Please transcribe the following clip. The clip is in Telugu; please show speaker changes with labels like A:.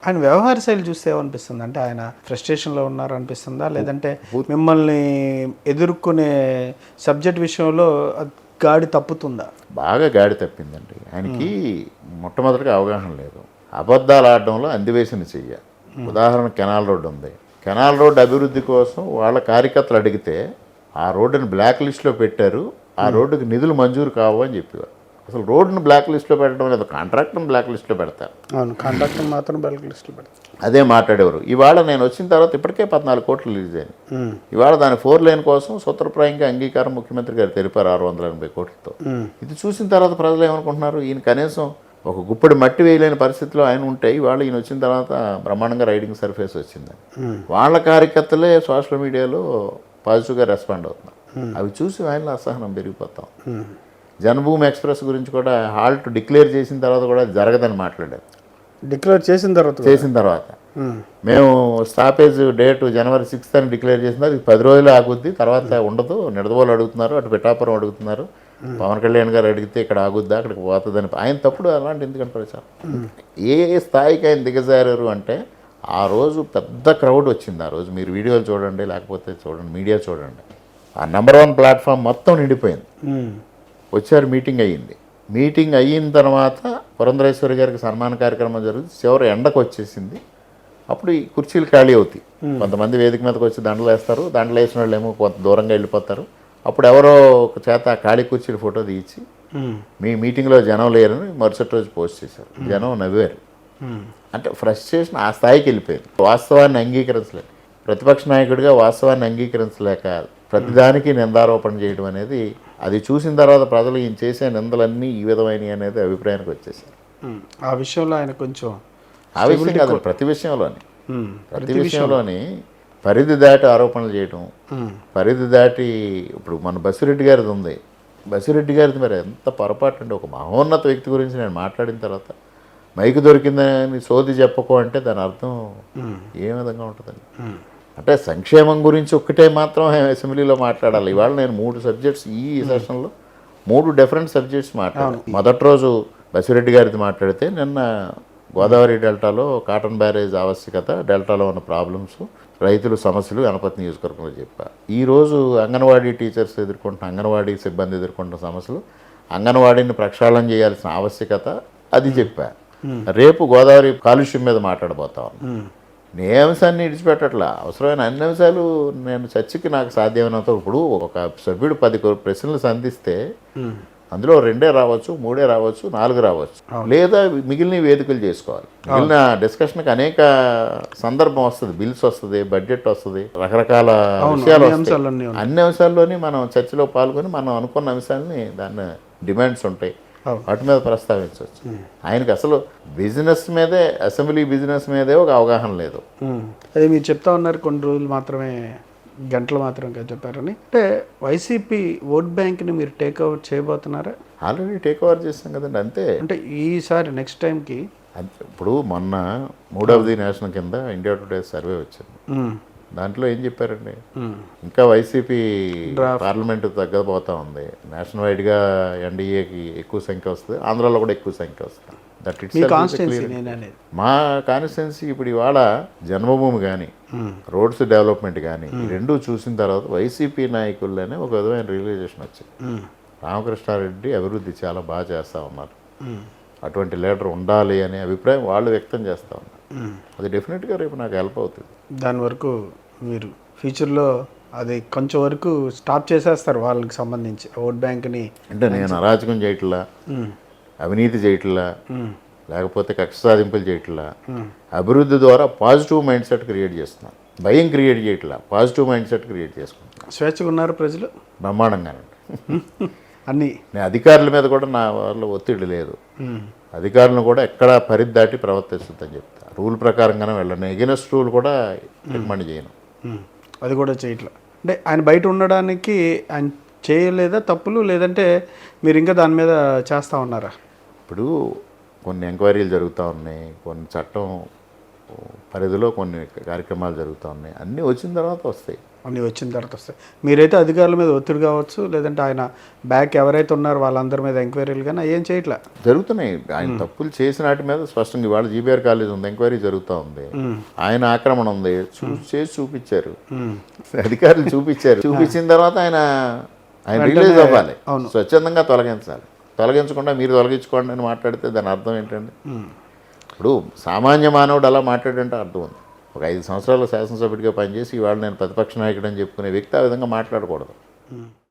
A: ఆయన వ్యవహార శైలి చూస్తే ఏమనిపిస్తుంది అంటే ఆయన ఫ్రస్ట్రేషన్లో ఉన్నారు అనిపిస్తుందా లేదంటే మిమ్మల్ని ఎదుర్కొనే సబ్జెక్ట్ విషయంలో గాడి తప్పుతుందా?
B: బాగా గాడి తప్పిందండి ఆయనకి. మొట్టమొదటిగా అవగాహన లేదు. అబద్ధాలు ఆడడంలో అందివేసిన చెయ్య. ఉదాహరణ కెనాల్ రోడ్డు ఉంది. కెనాల్ రోడ్డు అభివృద్ధి కోసం వాళ్ళ కార్యకర్తలు అడిగితే ఆ రోడ్డుని బ్లాక్ లిస్ట్లో పెట్టారు, ఆ రోడ్డుకి నిధులు మంజూరు కావు అని చెప్పేవారు. అసలు రోడ్డును బ్లాక్ లిస్ట్లో పెట్టడం లేదు, కాంట్రాక్ట్ని బ్లాక్ లిస్ట్లో పెడతారు.
A: అవును, కాంట్రాక్టర్ మాత్రం బ్లాక్ లిస్ట్లో పెడతారు.
B: అదే మాట్లాడేవారు. ఇవాళ నేను వచ్చిన తర్వాత ఇప్పటికే 14 కోట్లు రిలీజ్ అయింది. ఇవాళ దాని 4 లేన్ కోసం సూత్రప్రాయంగా అంగీకారం ముఖ్యమంత్రి గారు తెలిపారు 680 కోట్లతో. ఇది చూసిన తర్వాత ప్రజలు ఏమనుకుంటున్నారు, ఈయన కనీసం ఒక గుప్పడి మట్టి వేయలేని పరిస్థితిలో ఆయన ఉంటే ఇవాళ ఈయన వచ్చిన తర్వాత బ్రహ్మాండంగా రైడింగ్ సర్ఫేస్ వచ్చింది. వాళ్ళ కార్యకర్తలే సోషల్ మీడియాలో పాజిటివ్గా రెస్పాండ్ అవుతున్నారు. అవి చూసి ఆయనలో అసహనం పెరిగిపోతాం. జన్మభూమి ఎక్స్ప్రెస్ గురించి కూడా హాల్ట్ డిక్లేర్ చేసిన తర్వాత కూడా జరగదని మాట్లాడారు.
A: డిక్లేర్ చేసిన తర్వాత
B: మేము స్టాపేజ్ డేట్ జనవరి 6th అని డిక్లేర్ చేసిన అది 10 రోజులు ఆగుద్ది, తర్వాత ఉండదు. నిడదవోలు అడుగుతున్నారు, అటు పిఠాపురం అడుగుతున్నారు. పవన్ కళ్యాణ్ గారు అడిగితే ఇక్కడ ఆగుద్దా, అక్కడికి పోతుందని ఆయన తప్పుడు అలాంటి ఎందుకంటే ప్రచారం. ఏ స్థాయికి ఆయన దిగజారారు అంటే ఆ రోజు పెద్ద క్రౌడ్ వచ్చింది. ఆ రోజు మీరు వీడియోలు చూడండి, లేకపోతే చూడండి, మీడియా చూడండి, ఆ #1 ప్లాట్ఫామ్ మొత్తం నిండిపోయింది. వచ్చారు, మీటింగ్ అయ్యింది. మీటింగ్ అయిన తర్వాత పురంధరేశ్వరి గారికి సన్మాన కార్యక్రమం జరుగుతుంది. చివరి ఎండకు వచ్చేసింది. అప్పుడు ఈ కుర్చీలు ఖాళీ అవుతాయి. కొంతమంది వేదిక మీదకి వచ్చి దండలు వేస్తారు, దండలు వేసిన వాళ్ళు ఏమో కొంత దూరంగా వెళ్ళిపోతారు. అప్పుడు ఎవరో ఒక చేత ఖాళీ కుర్చీల ఫోటో తీయించి మీ మీటింగ్లో జనం లేరని మరుసటి రోజు పోస్ట్ చేశారు. జనం నవ్వారు. అంటే ఫ్రస్ట్రేషన్ ఆ స్థాయికి వెళ్ళిపోయింది. వాస్తవాన్ని అంగీకరించలేక, ప్రతిపక్ష నాయకుడిగా వాస్తవాన్ని అంగీకరించలేక ప్రతిదానికి నిందారోపణ చేయడం అనేది, అది చూసిన తర్వాత ప్రజలు ఈయన చేసే నిందలన్నీ ఈ విధమైనవి అనేది అభిప్రాయానికి వచ్చేసారు.
A: ఆ విషయంలో ఆయన కొంచెం
B: ఆ విషయం కాదు, ప్రతి విషయంలోని పరిధి దాటి ఆరోపణలు చేయడం, పరిధి దాటి. ఇప్పుడు మన బసిరెడ్డి గారిది ఉంది. బసిరెడ్డి గారిది మరి ఎంత పొరపాటు అండి. ఒక మహోన్నత వ్యక్తి గురించి నేను మాట్లాడిన తర్వాత మైకు దొరికిందని సోది చెప్పకు అంటే దాని అర్థం ఏ విధంగా ఉంటుందండి. అంటే సంక్షేమం గురించి ఒక్కటే మాత్రం అసెంబ్లీలో మాట్లాడాలి. ఇవాళ నేను 3 సబ్జెక్ట్స్ ఈ సెషన్లో 3 డిఫరెంట్ సబ్జెక్ట్స్ మాట్లాడాను. మొదటి రోజు బసిరెడ్డి గారిది మాట్లాడితే, నిన్న గోదావరి డెల్టాలో కాటన్ బ్యారేజ్ ఆవశ్యకత, డెల్టాలో ఉన్న ప్రాబ్లమ్స్, రైతుల సమస్యలు గణపతి నియోజకవర్గంలో చెప్పారు. ఈరోజు అంగన్వాడీ టీచర్స్ ఎదుర్కొంటున్న, అంగన్వాడీ సిబ్బంది ఎదుర్కొంటున్న సమస్యలు, అంగన్వాడీని ప్రక్షాళన చేయాల్సిన ఆవశ్యకత అది చెప్పారు. రేపు గోదావరి కాలుష్యం మీద మాట్లాడబోతాం. ఏ అంశాన్ని విడిచిపెట్టట్లా, అవసరమైన అన్ని అంశాలు నేను చర్చకి నాకు సాధ్యమైనంత. ఇప్పుడు ఒక సభ్యుడు 10 ప్రశ్నలు సంధిస్తే అందులో 2 రావచ్చు, 3 రావచ్చు, 4 రావచ్చు, లేదా మిగిలిన వేదికలు చేసుకోవాలి. మిగిలిన డిస్కషన్కి అనేక సందర్భం వస్తుంది. బిల్స్ వస్తుంది, బడ్జెట్ వస్తుంది, రకరకాల విషయాలు వస్తాయి. అన్ని అంశాల్లోని మనం చర్చలో పాల్గొని మనం అనుకున్న అంశాలని దాన్ని డిమాండ్స్ ఉంటాయి, వాటి మీద ప్రస్తావించవచ్చు. ఆయనకి అసలు బిజినెస్ మీదే, అసెంబ్లీ బిజినెస్ మీదే ఒక అవగాహన లేదు.
A: అదే మీరు చెప్తా ఉన్నారు, కొన్ని రోజులు మాత్రమే, గంటలు మాత్రమే చెప్పారని. అంటే వైసీపీ ఓట్ బ్యాంక్ని మీరు టేక్ ఓవర్ చేయబోతున్నారా?
B: ఆల్రెడీ టేక్ ఓవర్ చేస్తాం కదండి. అంతే.
A: అంటే ఈసారి నెక్స్ట్ టైంకి
B: ఇప్పుడు మొన్న 3వ నేషనల్ కింద ఇండియా టుడే సర్వే వచ్చింది. దాంట్లో ఏం చెప్పారండి, ఇంకా వైసీపీ పార్లమెంట్ తగ్గబోతా ఉంది. నేషనల్ వైడ్గా ఎన్డీఏకి ఎక్కువ సంఖ్య వస్తుంది, ఆంధ్రాలో కూడా ఎక్కువ సంఖ్య వస్తుంది. మా కాన్స్టిట్యున్సీ ఇప్పుడు ఇవాళ జన్మభూమి కానీ, రోడ్స్ డెవలప్మెంట్ కానీ, ఈ రెండు చూసిన తర్వాత వైసీపీ నాయకుల్లోనే ఒక విధమైన రియలైజేషన్ వచ్చింది. రామకృష్ణారెడ్డి అభివృద్ధి చాలా బాగా చేస్తూ ఉన్నారు, అటువంటి లీడర్ ఉండాలి అనే అభిప్రాయం వాళ్ళు వ్యక్తం చేస్తూ ఉన్నారు. అది డెఫినెట్గా రేపు నాకు హెల్ప్ అవుతుంది.
A: దాని వరకు మీరు ఫ్యూచర్లో అది కొంచెం వరకు స్టాప్ చేసేస్తారు వాళ్ళకి సంబంధించి ఓట్ బ్యాంక్ని.
B: అంటే నేను అరాచకం చేయట్లా, అవినీతి చేయట్లా, లేకపోతే కక్ష సాధింపులు చేయట్లా, అభివృద్ధి ద్వారా పాజిటివ్ మైండ్ సెట్ క్రియేట్ చేస్తున్నాను. భయం క్రియేట్ చేయట్లా, పాజిటివ్ మైండ్ సెట్ క్రియేట్ చేసుకుంటున్నాను.
A: స్వేచ్ఛగా ఉన్నారు ప్రజలు
B: బ్రహ్మాండంగానండి.
A: అన్నీ నేను
B: అధికారుల మీద కూడా నా వాళ్ళ ఒత్తిడి లేదు. అధికారులను కూడా ఎక్కడా పరిధి దాటి ప్రవర్తిస్తుందని చెప్తా. రూల్ ప్రకారంగానే వెళ్ళండి, ఎగెనెస్ట్ రూల్ కూడా రికమెండ్ చేయను.
A: అది కూడా చేయట్లా. అంటే ఆయన బయట ఉండడానికి ఆయన చేయలేదా తప్పులు, లేదంటే మీరు ఇంకా దాని మీద చేస్తూ ఉన్నారా?
B: ఇప్పుడు కొన్ని ఎంక్వైరీలు జరుగుతూ ఉన్నాయి, కొన్ని చట్టం పరిధిలో కొన్ని కార్యక్రమాలు జరుగుతూ ఉన్నాయి. అన్నీ వచ్చిన తర్వాత వస్తాయి.
A: అన్నీ వచ్చిన తర్వాత వస్తాయి. మీరైతే అధికారుల మీద ఒత్తిడి కావచ్చు, లేదంటే ఆయన బ్యాక్ ఎవరైతే ఉన్నారో వాళ్ళందరి మీద ఎంక్వైరీలు కానీ ఏం చేయట్లా
B: జరుగుతున్నాయి. ఆయన తప్పులు చేసిన వాటి మీద స్పష్టంగా ఇవాళ జీబీఆర్ కాలేజ్ ఉంది, ఎంక్వైరీ జరుగుతూ ఉంది. ఆయన ఆక్రమణ ఉంది, చేసి చూపించారు, అధికారులు చూపించారు. చూపించిన తర్వాత ఆయన రిలీజ్ అవ్వాలి, స్వచ్ఛందంగా తొలగించాలి. తొలగించకుండా మీరు తొలగించుకోండి అని మాట్లాడితే దాని అర్థం ఏంటండి? ఇప్పుడు సామాన్య మానవుడు అలా మాట్లాడంటే అర్థం ఉంది. ఒక 5 సంవత్సరాలు శాసనసభ్యుడిగా పనిచేసి ఇవాళ నేను ప్రతిపక్ష నాయకుడు అని చెప్పుకునే వ్యక్తి ఆ విధంగా మాట్లాడకూడదు.